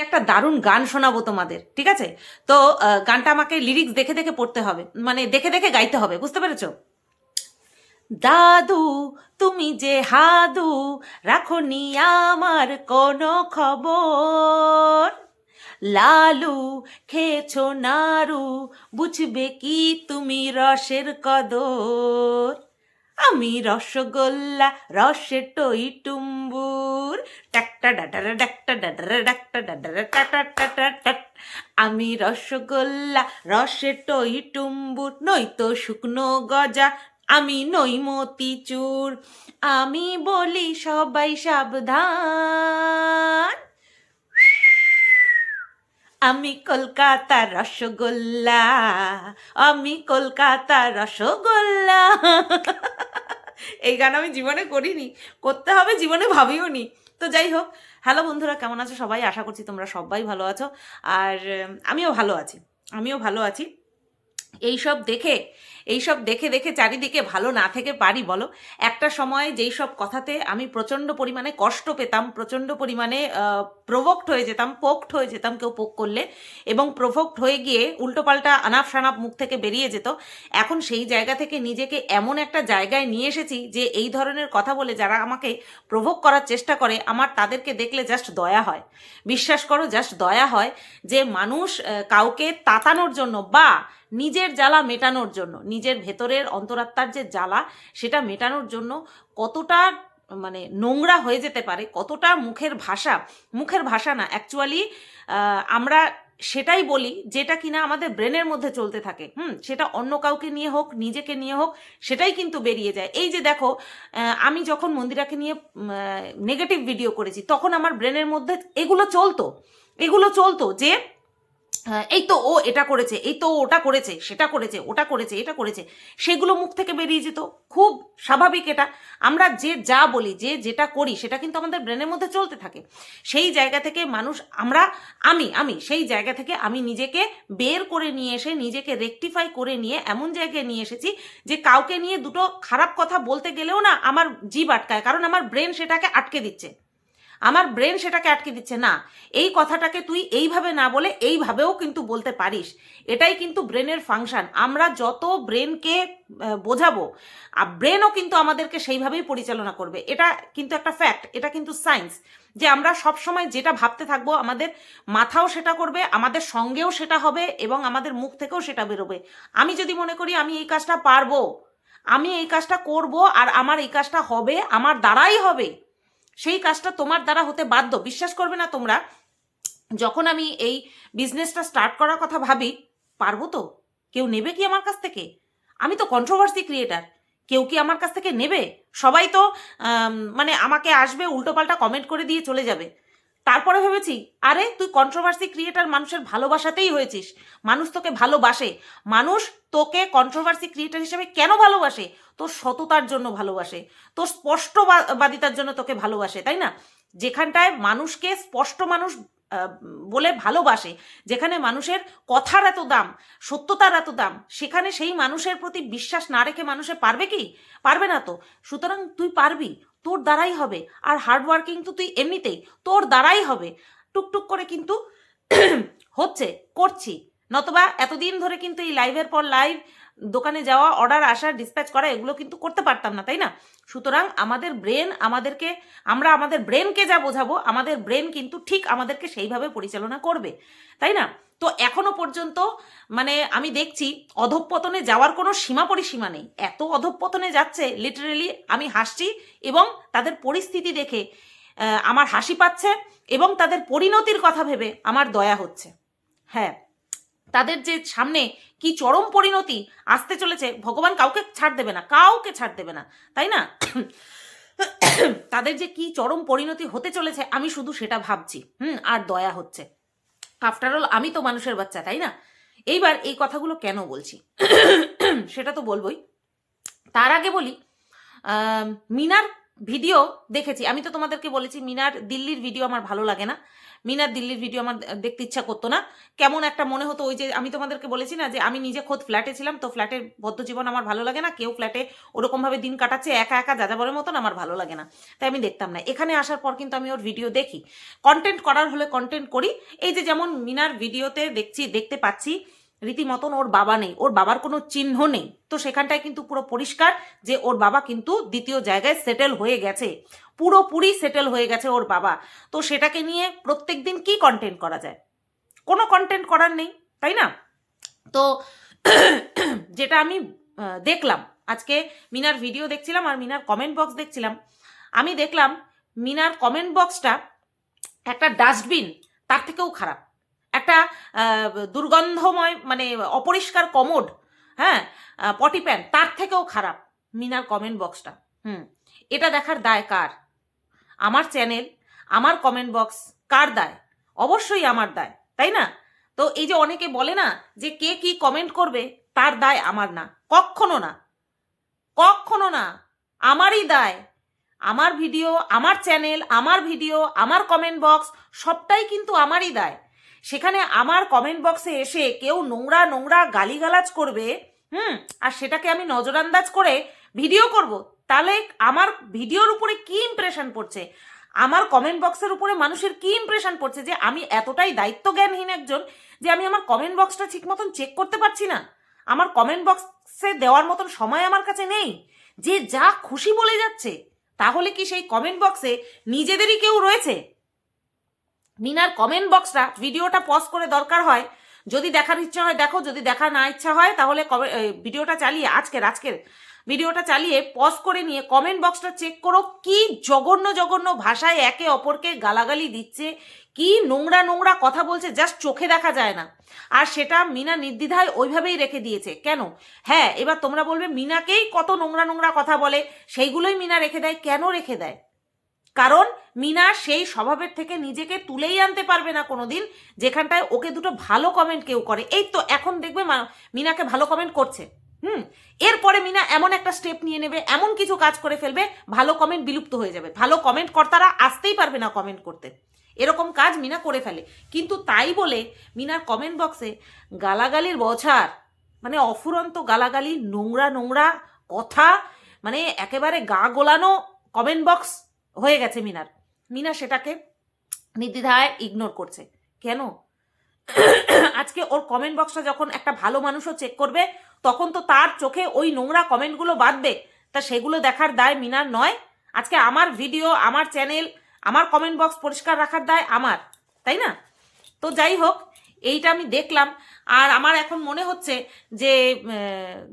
একটা দারুণ গান শোনাবো তোমাদের, ঠিক আছে? তো গানটা আমাকে লিরিক্স দেখে দেখে পড়তে হবে, মানে দেখে দেখে গাইতে হবে, বুঝতে পেরেছো? দাদু, তুমি যে হাদু, রাখনি আমার কোনো খবর। লালু, খেয়েছো নাড়ু, বুঝবে কি তুমি রসের কদর। আমি রসগোল্লা, রসে টই টুম্বুর, ডাক্টা ডাডারা ডাক্টা ডাডারা ডাক্টা ডাডারা টাটা টাটা টাট। আমি রসগোল্লা, রসে টই টুম্বুর, নয়তো শুকনো গজা, আমি নই মতিচুর। আমি বলি সবাই সাবধান, আমি কলকাতার রসগোল্লা, আমি কলকাতার রসগোল্লা। এই গান আমি জীবনে করিনি, করতে হবে জীবনে ভাবিও নি। তো যাই হোক, হ্যালো বন্ধুরা, কেমন আছো সবাই? আশা করছি তোমরা সবাই ভালো আছো। আর আমিও ভালো আছি, আমিও ভালো আছি। এইসব দেখে দেখে চারিদিকে ভালো না থেকে পারি বলো? একটা সময় যেই সব কথাতে আমি প্রচণ্ড পরিমাণে কষ্ট পেতাম, প্রচণ্ড পরিমাণে প্রভোক্ট হয়ে যেতাম, পোক্ট হয়ে যেতাম কেউ পোক করলে, এবং প্রভোক্ট হয়ে গিয়ে উল্টোপাল্টা আনাপ সানাপ মুখ থেকে বেরিয়ে যেত। এখন সেই জায়গা থেকে নিজেকে এমন একটা জায়গায় নিয়ে এসেছি যে এই ধরনের কথা বলে যারা আমাকে প্রভোগ করার চেষ্টা করে, আমার তাদেরকে দেখলে জাস্ট দয়া হয়। বিশ্বাস করো, জাস্ট দয়া হয় যে মানুষ কাউকে তাতানোর জন্য বা নিজের জ্বালা মেটানোর জন্য, নিজের ভেতরের অন্তরাত্মার যে জ্বালা সেটা মেটানোর জন্য কতটা মানে নোংরা হয়ে যেতে পারে, কতটা মুখের ভাষা না, অ্যাকচুয়ালি আমরা সেটাই বলি যেটা কিনা আমাদের ব্রেনের মধ্যে চলতে থাকে। সেটা অন্য কাউকে নিয়ে হোক, নিজেকে নিয়ে হোক, সেটাই কিন্তু বেরিয়ে যায়। এই যে দেখো, আমি যখন মন্দিরাকে নিয়ে নেগেটিভ ভিডিও করেছি, তখন আমার ব্রেনের মধ্যে এগুলো চলতো যে এই তো ও এটা করেছে, এই তো ওটা করেছে, সেটা করেছে, ওটা করেছে, এটা করেছে, সেগুলো মুখ থেকে বেরিয়ে যেত। খুব স্বাভাবিক এটা। আমরা যে যা বলি, যে যেটা করি, সেটা কিন্তু আমাদের ব্রেনের মধ্যে চলতে থাকে। সেই জায়গা থেকে মানুষ, আমি সেই জায়গা থেকে আমি নিজেকে বের করে নিয়ে এসে, নিজেকে রেকটিফাই করে নিয়ে এমন জায়গায় নিয়ে এসেছি যে কাউকে নিয়ে দুটো খারাপ কথা বলতে গেলেও না আমার জিভ আটকায়, কারণ আমার ব্রেন সেটাকে আটকে দিচ্ছে। না, এই কথাটাকে তুই এইভাবে না বলে এইভাবেও কিন্তু বলতে পারিস। এটাই কিন্তু ব্রেনের ফাংশন। আমরা যত ব্রেনকে বোঝাবো, ব্রেনও কিন্তু আমাদেরকে সেইভাবেই পরিচালনা করবে। এটা কিন্তু একটা ফ্যাক্ট, এটা কিন্তু সায়েন্স, যে আমরা সব সময় যেটা ভাবতে থাকবো আমাদের মাথাও সেটা করবে, আমাদের সঙ্গেও সেটা হবে, এবং আমাদের মুখ থেকেও সেটা বেরোবে। আমি যদি মনে করি আমি এই কাজটা পারবো, আমি এই কাজটা করব, আর আমার এই কাজটা হবে, আমার দ্বারাই হবে, সেই কাজটা তোমার দ্বারা হতে বাধ্য। বিশ্বাস করবে না তোমরা, যখন আমি এই বিজনেসটা স্টার্ট করার কথা ভাবি, পারবো তো? কেউ নেবে কি আমার কাছ থেকে? আমি তো কন্ট্রোভার্সি ক্রিয়েটার, কেউ কি আমার কাছ থেকে নেবে? সবাই তো মানে আমাকে আসবে, উল্টোপাল্টা কমেন্ট করে দিয়ে চলে যাবে। তারপরে ভেবেছি, আরে তুই কন্ট্রোভার্সি ক্রিয়েটার, মানুষের ভালোবাসাতেই হয়েছিস, মানুষ তোকে ভালোবাসে। মানুষ তোকে কন্ট্রোভার্সি ক্রিয়েটার হিসেবে কেন ভালোবাসে? তোর সততার জন্য ভালোবাসে, তোর স্পষ্টবাদিতার জন্য তোকে ভালোবাসে, তাই না? যেখানটায় মানুষকে স্পষ্ট মানুষ বলে ভালোবাসে, যেখানে মানুষের কথার এত দাম, সত্যতার এত দাম, সেখানে সেই মানুষের প্রতি বিশ্বাস না রেখে মানুষে পারবে কি? পারবে না তো। সুতরাং তুই পারবি, তোর দ্বারাই হবে। আর হার্ড ওয়ার্কিং তো তুই এমনিতেই, তোর দ্বারাই হবে। টুকটুক করে কিন্তু হচ্ছে, করছি। নতবা এতদিন ধরে কিন্তু এই লাইভের পর লাইভ, দোকানে যাওয়া, অর্ডার আসা, ডিসপ্যাচ করা, এগুলো কিন্তু করতে পারতাম না, তাই না? সুতরাং আমাদের ব্রেন আমরা আমাদের ব্রেনকে যা বোঝাবো, আমাদের ব্রেন কিন্তু ঠিক আমাদেরকে সেইভাবে পরিচালনা করবে, তাই না? তো এখনো পর্যন্ত মানে আমি দেখছি অধঃপতনে যাওয়ার কোনো সীমা পরিসীমা নেই। এত অধঃপতনে যাচ্ছে, লিটারেলি আমি হাসছি, এবং তাদের পরিস্থিতি দেখে আমার হাসি পাচ্ছে, এবং তাদের পরিণতির কথা ভেবে আমার দয়া হচ্ছে। হ্যাঁ, তাদের যে সামনে কি চরম পরিণতি আসতে চলেছে, ভগবান কাউকে ছাড় দেবে না, কাউকে ছাড় দেবে না, তাই না? তাদের যে কি চরম পরিণতি হতে চলেছে, আমি শুধু সেটা ভাবছি, আর দয়া হচ্ছে। আফটারঅল আমি তো মানুষের বাচ্চা, তাই না? এইবার এই কথাগুলো কেন বলছি সেটা তো বলবোই। তার আগে বলি, মিনার ভিডিও দেখেছি। আমি তো তোমাদেরকে বলেছি মিনার দিল্লির ভিডিও আমার ভালো লাগে না। মিনার দিল্লির ভিডিও আমার দেখতে ইচ্ছা করতো না। কেমন একটা মনে হতো, ওই যে আমি তোমাদেরকে বলেছি না যে আমি নিজে খোদ ফ্ল্যাটে ছিলাম, তো ফ্ল্যাটের বদ্ধ জীবন আমার ভালো লাগে না, কেউ ফ্ল্যাটে ওরকমভাবে দিন কাটাচ্ছে একা একা যাযাবরের মতন, আমার ভালো লাগে না, তাই আমি দেখতাম না। এখানে আসার পর কিন্তু আমি ওর ভিডিও দেখি, কন্টেন্ট করার হলে কন্টেন্ট করি। এই যে যেমন মিনার ভিডিওতে দেখতে পাচ্ছি রীতিমতন ওর বাবা নেই, ওর বাবার কোনো চিহ্ন নেই, তো সেখানটায় কিন্তু পুরো পরিষ্কার যে ওর বাবা কিন্তু দ্বিতীয় জায়গায় সেটেল হয়ে গেছে, পুরোপুরি সেটেল হয়ে গেছে ওর বাবা। তো সেটাকে নিয়ে প্রত্যেক দিন কি কন্টেন্ট করা যায়? কোনো কন্টেন্ট করার নেই, তাই না? তো যেটা আমি দেখলাম, আজকে মিনার ভিডিও দেখছিলাম আর মিনার কমেন্ট বক্স দেখছিলাম, আমি দেখলাম মিনার কমেন্ট বক্সটা একটা ডাস্টবিন তার থেকেও খারাপ, একটা দুর্গন্ধময় মানে অপরিষ্কার কমোড, হ্যাঁ, পটি প্যান্ট তার থেকেও খারাপ মিনার কমেন্ট বক্সটা। এটা দেখার দায় কার? আমার চ্যানেল, আমার কমেন্ট বক্স, কার দায়? অবশ্যই আমার দায়, তাই না? তো এই যে অনেকে বলে না যে কে কি কমেন্ট করবে তার দায় আমার না, কখনো না, কখনো না, আমারই দায়। আমার ভিডিও, আমার চ্যানেল, আমার ভিডিও, আমার কমেন্ট বক্স সবটাই কিন্তু আমারই দায়। সেখানে আমার কমেন্ট বক্সে এসে কেউ নোংরা নোংরা গালিগালাজ করবে, আর সেটাকে আমি নজরান্দাজ করে ভিডিও করব, তাহলে আমার ভিডিওর উপরে কি ইমপ্রেশন পড়ছে, আমার কমেন্ট বক্সের উপরে মানুষের কি ইমপ্রেশন পড়ছে যে আমি এতটাই দায়িত্বজ্ঞানহীন একজন যে আমি আমার কমেন্ট বক্সটা ঠিক মতন চেক করতে পারছি না, আমার কমেন্ট বক্সে দেওয়ার মতন সময় আমার কাছে নেই, যে যা খুশি বলে যাচ্ছে। তাহলে কি সেই কমেন্ট বক্সে নিজেদেরই কেউ রয়েছে? মিনার কমেন্ট বক্সটা, ভিডিওটা পজ করে দরকার হয়, যদি দেখার ইচ্ছা হয় দেখো, যদি দেখার না ইচ্ছা হয় তাহলে ভিডিওটা চালিয়ে আজকের ভিডিওটা চালিয়ে পজ করে নিয়ে কমেন্ট বক্সটা চেক করো, কি জঘন্য জঘন্য ভাষায় একে অপরকে গালাগালি দিচ্ছে, কি নোংরা নোংরা কথা বলছে, জাস্ট চোখে দেখা যায় না। আর সেটা মিনা নির্দ্বিধায় ওইভাবেই রেখে দিয়েছে। কেন? হ্যাঁ, এবার তোমরা বলবে মিনাকেই কত নোংরা নোংরা কথা বলে, সেইগুলোই মিনা রেখে দেয়। কেন রেখে দেয়? কারণ মিনা সেই স্বভাবের থেকে নিজেকে তুলেই আনতে পারবে না কোনোদিন যেখানটায় ওকে দুটো ভালো কমেন্ট কেউ করে। এই তো এখন দেখবে মিনাকে ভালো কমেন্ট করছে, এরপরে মিনা এমন একটা স্টেপ নিয়ে নেবে, এমন কিছু কাজ করে ফেলবে, ভালো কমেন্ট বিলুপ্ত হয়ে যাবে, ভালো কমেন্ট কর্তারা আসতেই পারবে না কমেন্ট করতে, এরকম কাজ মিনা করে ফেলে। কিন্তু তাই বলে মিনার কমেন্ট বক্সে গালাগালির বছার, মানে অফুরন্ত গালাগালি, নোংরা নোংরা কথা, মানে একেবারে গা গোলানো কমেন্ট বক্স হয়ে গেছে মিনা সেটাকে নির্দ্বিধায় ইগনোর করছে। কেন? আজকে ওর কমেন্ট বক্সটা যখন একটা ভালো মানুষও চেক করবে তখন তো তার চোখে ওই নোংরা কমেন্টগুলো বাঁধবে, তা সেগুলো দেখার দায় মিনার নয়? আজকে আমার ভিডিও, আমার চ্যানেল, আমার কমেন্ট বক্স পরিষ্কার রাখার দায় আমার, তাই না? তো যাই হোক, এইটা আমি দেখলাম, আর আমার এখন মনে হচ্ছে যে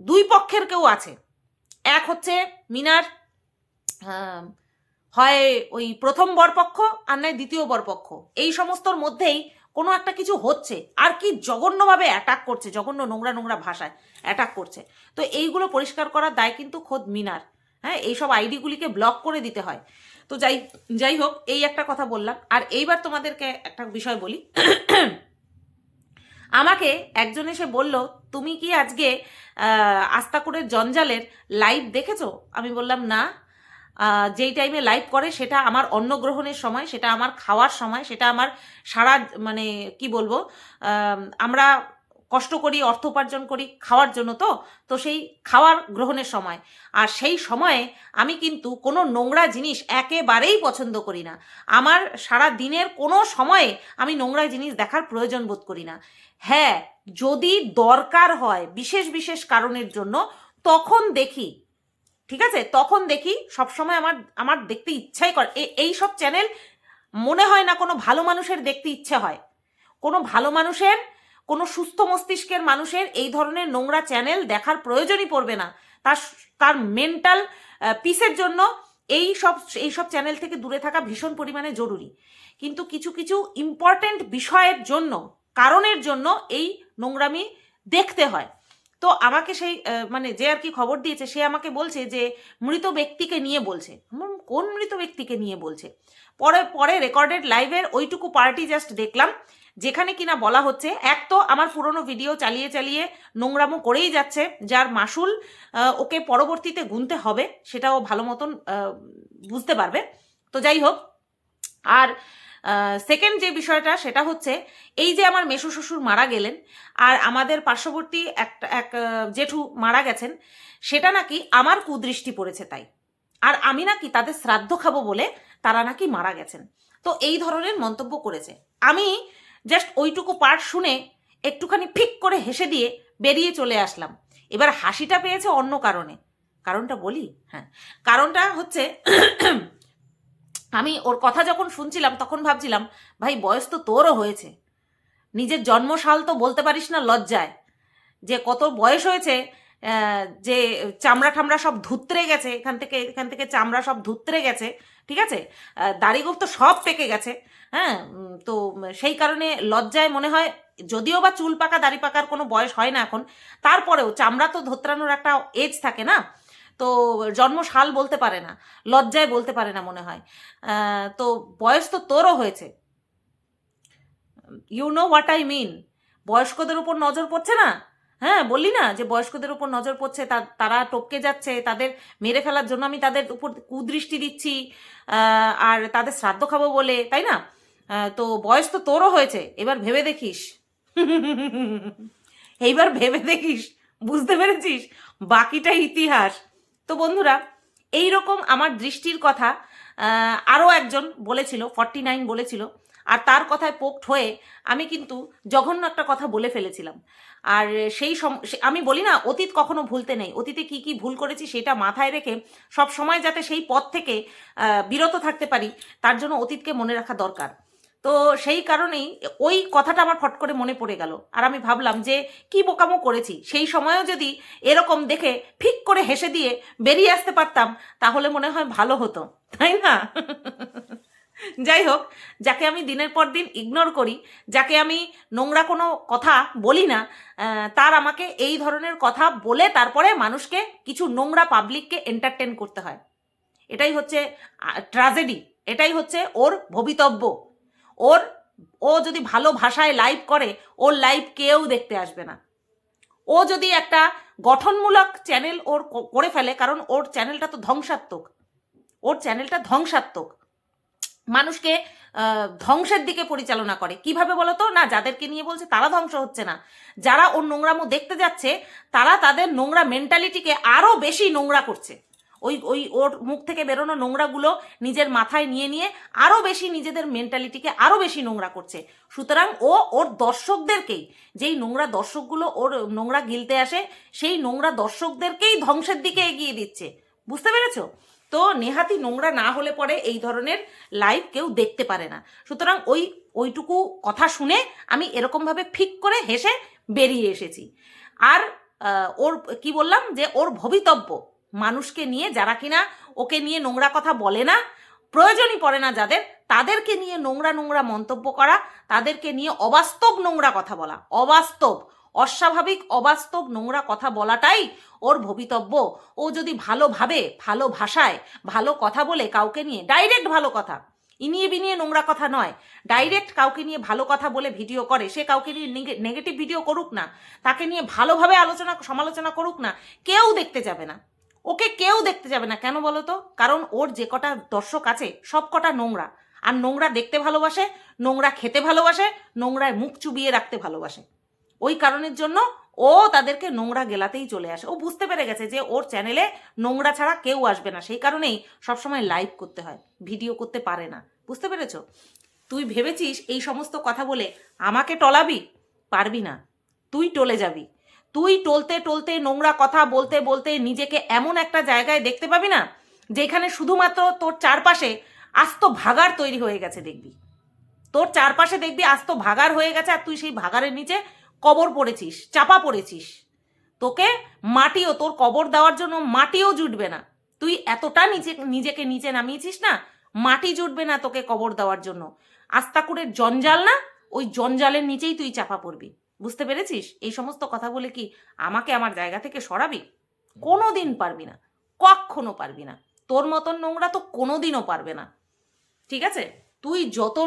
দুই পক্ষের কেউ আছে। এক হচ্ছে মিনার হয় ওই প্রথম বরপক্ষ, আর নয় দ্বিতীয় বরপক্ষ, এই সমস্তর মধ্যেই কোনো একটা কিছু হচ্ছে, আর কি জঘন্যভাবে অ্যাটাক করছে, জঘন্য নোংরা নোংরা ভাষায় অ্যাটাক করছে। তো এইগুলো পরিষ্কার করার দায় কিন্তু খোদ মিনার। হ্যাঁ, এইসব আইডিগুলিকে ব্লক করে দিতে হয়। তো যাই হোক, এই একটা কথা বললাম। আর এইবার তোমাদেরকে একটা বিষয় বলি। আমাকে একজন এসে বলল, তুমি কি আজকে আস্তাকুরের জঞ্জালের লাইভ দেখেছো? আমি বললাম না, যেই টাইমে লাইভ করে সেটা আমার অন্নগ্রহণের সময়, সেটা আমার খাওয়ার সময়, সেটা আমার সারা মানে কি বলবো, আমরা কষ্ট করি, অর্থ উপার্জন করি খাওয়ার জন্য, তো সেই খাওয়ার গ্রহণের সময়। আর সেই সময়ে আমি কিন্তু কোনো নোংরা জিনিস একেবারেই পছন্দ করি না। আমার সারা দিনের কোনো সময়ে আমি নোংরা জিনিস দেখার প্রয়োজন বোধ করি না। হ্যাঁ, যদি দরকার হয় বিশেষ বিশেষ কারণের জন্য তখন দেখি, ঠিক আছে, তখন দেখি। সবসময় আমার দেখতে ইচ্ছাই করে। এই সব চ্যানেল মনে হয় না কোনো ভালো মানুষের দেখতে ইচ্ছে হয়। কোনো ভালো মানুষের, কোনো সুস্থ মস্তিষ্কের মানুষের এই ধরনের নোংরা চ্যানেল দেখার প্রয়োজনই পড়বে না। তার মেন্টাল পিসের জন্য এই সব চ্যানেল থেকে দূরে থাকা ভীষণ পরিমাণে জরুরি। কিন্তু কিছু কিছু ইম্পর্টেন্ট বিষয়ের জন্য, কারণের জন্য এই নোংরামি দেখতে হয়। তো আমাকে সেই মানে যে আর কি খবর দিয়েছে সে আমাকে বলছে যে মৃত ব্যক্তিকে নিয়ে বলছে। কোন মৃত ব্যক্তিকে নিয়ে বলছে? পরে রেকর্ডেড লাইভের ওইটুকু পার্টি জাস্ট দেখলাম, যেখানে কিনা বলা হচ্ছে, এক তো আমার পুরনো ভিডিও চালিয়ে চালিয়ে নোংরামো করেই যাচ্ছে, যার মাসুল ওকে পরবর্তীতে গুনতে হবে, সেটাও ভালো মতন বুঝতে পারবে। তো যাই হোক, আর সেকেন্ড যে বিষয়টা সেটা হচ্ছে এই যে আমার মেসো শ্বশুর মারা গেলেন আর আমাদের পার্শ্ববর্তী এক জেঠু মারা গেছেন, সেটা নাকি আমার কুদৃষ্টি পড়েছে তাই, আর আমি নাকি তাদের শ্রাদ্ধ খাবো বলে তারা নাকি মারা গেছেন। তো এই ধরনের মন্তব্য করেছে। আমি জাস্ট ওইটুকু পার্ট শুনে একটুখানি ফিক করে হেসে দিয়ে বেরিয়ে চলে আসলাম। এবার হাসিটা পেয়েছে অন্য কারণে। কারণটা বলি? হ্যাঁ, কারণটা হচ্ছে আমি ওর কথা যখন শুনছিলাম তখন ভাবছিলাম, ভাই বয়স তো তোরও হয়েছে, নিজের জন্মসাল তো বলতে পারিস না লজ্জায়, যে কত বয়স হয়েছে, যে চামড়া ঠামড়া সব ধুতরে গেছে, এখান থেকে চামড়া সব ধুতরে গেছে, ঠিক আছে, দাড়িগোফ তো সব পেকে গেছে। হ্যাঁ, তো সেই কারণে লজ্জায় মনে হয়, যদিও বা চুল পাকা দাড়ি পাকার কোনো বয়স হয় না এখন, তারপরেও চামড়া তো ধোত্রানোর একটা এজ থাকে না, তো জন্মসাল বলতে পারে না, লজ্জায় বলতে পারে না মনে হয়। তো বয়স তো তোরও হয়েছে, you know what I mean. বয়স্কদের উপর নজর পড়ছে না? হ্যাঁ, বললি না যে বয়স্কদের উপর নজর পড়ছে, তারা টপকে যাচ্ছে, তাদের মেরে ফেলার জন্য আমি তাদের উপর কুদৃষ্টি দিচ্ছি, আর তাদের শ্রাদ্ধ খাবো বলে, তাই না? তো বয়স তো তোরও হয়েছে, এবার ভেবে দেখিস। এইবার ভেবে দেখিস, বুঝতে পেরেছিস? বাকিটা ইতিহাস। তো বন্ধুরা, এই রকম আমার দৃষ্টির কথা আরও একজন বলেছিল, 49 বলেছিল, আর তার কথায় পোক্ট হয়ে আমি কিন্তু জঘন্য একটা কথা বলে ফেলেছিলাম। আর আমি বলি না, অতীত কখনো ভুলতে নেই, অতীতে কি কি ভুল করেছি সেটা মাথায় রেখে সব সময় যাতে সেই পথ থেকে বিরত থাকতে পারি, তার জন্য অতীতকে মনে রাখা দরকার। তো সেই কারণেই ওই কথাটা আমার ফট করে মনে পড়ে গেল, আর আমি ভাবলাম যে কি বোকামো করেছি, সেই সময়ও যদি এরকম দেখে ফিক করে হেসে দিয়ে বেরিয়ে আসতে পারতাম তাহলে মনে হয় ভালো হতো, তাই না? যাই হোক, যাকে আমি দিনের পর দিন ইগনোর করি, যাকে আমি নোংরা কোনো কথা বলি না, তার আমাকে এই ধরনের কথা বলে তারপরে মানুষকে কিছু নোংরা পাবলিককে এন্টারটেন করতে হয়। এটাই হচ্ছে ট্র্যাজেডি, এটাই হচ্ছে ওর ভবিতব্য। ওর ও যদি ভালো ভাষায় লাইভ করে, ওর লাইভ কেউ দেখতে আসবে না। ও যদি একটা গঠনমূলক চ্যানেল ওর করে ফেলে, কারণ ওর চ্যানেলটা তো ধ্বংসাত্মক, ওর চ্যানেলটা ধ্বংসাত্মক, মানুষকে ধ্বংসের দিকে পরিচালনা করে। কিভাবে বলতো? না, যাদেরকে নিয়ে বলছে তারা ধ্বংস হচ্ছে না, যারা ওর নোংরামো দেখতে যাচ্ছে তারা তাদের নোংরা মেন্টালিটিকে আরও বেশি নোংরা করছে। ওই ওই ওর মুখ থেকে বেরোনো নোংরাগুলো নিজের মাথায় নিয়ে নিয়ে আরও বেশি নিজেদের মেন্টালিটিকে আরও বেশি নোংরা করছে। সুতরাং ওর দর্শকদেরকেই, যেই নোংরা দর্শকগুলো ওর নোংরা গিলতে আসে, সেই নোংরা দর্শকদেরকেই ধ্বংসের দিকে এগিয়ে দিচ্ছে। বুঝতে পেরেছো? তো নেহাতি নোংরা না হলে পরে এই ধরনের লাইভ কেউ দেখতে পারে না। সুতরাং ওইটুকু কথা শুনে আমি এরকমভাবে ফিক করে হেসে বেরিয়ে এসেছি। আর ওর কি বললাম, যে ওর ভবিতব্য মানুষকে নিয়ে, যারা কিনা ওকে নিয়ে নোংরা কথা বলে না, প্রয়োজনই পড়ে না যাদের, তাদেরকে নিয়ে নোংরা নোংরা মন্তব্য করা, তাদেরকে নিয়ে অবাস্তব নোংরা কথা বলা, অবাস্তব, অস্বাভাবিক, অবাস্তব নোংরা কথা বলাটাই ওর ভবিতব্য। ও যদি ভালোভাবে, ভালো ভাষায়, ভালো কথা বলে কাউকে নিয়ে, ডাইরেক্ট ভালো কথা, ইনিয়ে বিনিয়ে নোংরা কথা নয়, ডাইরেক্ট কাউকে নিয়ে ভালো কথা বলে ভিডিও করে, সে কাউকে নিয়ে নেগেটিভ ভিডিও করুক না, তাকে নিয়ে ভালোভাবে সমালোচনা করুক না, কেউ দেখতে যাবে না, ওকে কেউ দেখতে যাবে না। কেন বলো তো? কারণ ওর যে কটা দর্শক আছে সব কটা নোংরা, আর নোংরা দেখতে ভালোবাসে, নোংরা খেতে ভালোবাসে, নোংরায় মুখ চুবিয়ে রাখতে ভালোবাসে। ওই কারণের জন্য ও তাদেরকে নোংরা গেলাতেই চলে আসে। ও বুঝতে পেরে গেছে যে ওর চ্যানেলে নোংরা ছাড়া কেউ আসবে না, সেই কারণেই সবসময় লাইভ করতে হয়, ভিডিও করতে পারে না। বুঝতে পেরেছো? তুই ভেবেছিস এই সমস্ত কথা বলে আমাকে টলাবি? পারবি না, তুই টলে যাবি। তুই টলতে টলতে, নোংরা কথা বলতে বলতে নিজেকে এমন একটা জায়গায় দেখতে পাবি না যেখানে শুধুমাত্র তোর চারপাশে আস্ত ভাগাড় তৈরি হয়ে গেছে। দেখবি তোর চারপাশে, দেখবি আস্ত ভাগাড় হয়ে গেছে, আর তুই সেই ভাগাড়ের নিচে কবর পড়েছিস, চাপা পড়েছিস। তোকে মাটিও, তোর কবর দেওয়ার জন্য মাটিও জুটবে না। তুই এতটা নিজেকে নিচে নামিয়েছিস না, মাটি জুটবে না তোকে কবর দেওয়ার জন্য। আস্তাকুড়ের জঞ্জাল না, ওই জঞ্জালের নিচেই তুই চাপা পড়বি। বুঝতে পেরেছিস? এই সমস্ত কথা বলে কি আমাকে আমার জায়গা থেকে সরাবি? কোনো দিন পারবি না, কখনো পারবি না। তোর মতন নোংরা তো কোনো দিনও পারবে না। ঠিক আছে? তুই যত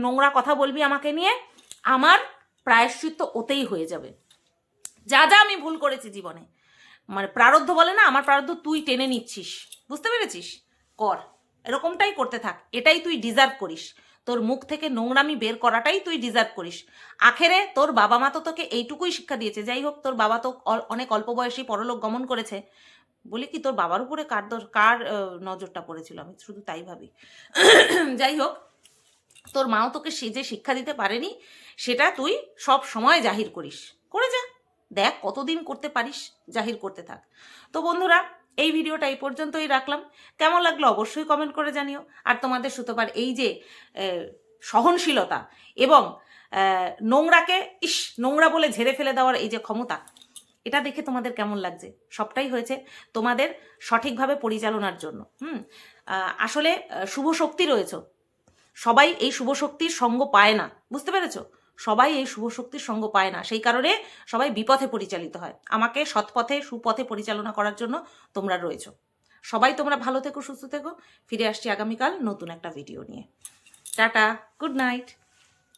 নোংরা কথা বলবি আমাকে নিয়ে, আমার প্রায়শ্চিত্ত ওতেই হয়ে যাবে। যা যা আমি ভুল করেছি জীবনে, মানে প্রারব্ধ বলে না, আমার প্রারব্ধ তুই টেনে নিচ্ছিস। বুঝতে পেরেছিস? কর, এরকমটাই করতে থাক, এটাই তুই ডিজার্ভ করিস। তোর মুখ থেকে নোংরামি বের করাটাই তুই ডিজার্ভ করিস। আখেরে তোর বাবা মা তো তোকে এইটুকুই শিক্ষা দিয়েছে। যাই হোক, তোর বাবা তো অনেক অল্প বয়সেই পরলোক গমন করেছে। বলি কি, তোর বাবার উপরে কার নজরটা পড়েছিল, আমি শুধু তাই ভাবি। যাই হোক, তোর মাও তোকে সে যে শিক্ষা দিতে পারেনি সেটা তুই সব সময় জাহির করিস। করে যা, দেখ কতদিন করতে পারিস, জাহির করতে থাক। তো বন্ধুরা, এই ভিডিওটা এই পর্যন্তই রাখলাম। কেমন লাগলো অবশ্যই কমেন্ট করে জানিও। আর তোমাদের সুতোবার এই যে সহনশীলতা এবং নোংরাকে নোংরা বলে ঝেড়ে ফেলে দেওয়ার এই যে ক্ষমতা, এটা দেখে তোমাদের কেমন লাগছে? সবটাই হয়েছে তোমাদের সঠিকভাবে পরিচালনার জন্য। আসলে শুভ শক্তি রয়েছে, সবাই এই শুভ শক্তির সঙ্গ পায় না, বুঝতে পেরেছো? সবাই এই শুভ শক্তির সঙ্গ পায় না, সেই কারণে সবাই বিপথে পরিচালিত হয়। আমাকে সৎপথে সুপথে পরিচালনা করার জন্য তোমরা রয়েছো। সবাই তোমরা ভালো থেকো, সুস্থ থেকো। ফিরে আসছি আগামীকাল নতুন একটা ভিডিও নিয়ে। Tata, good night.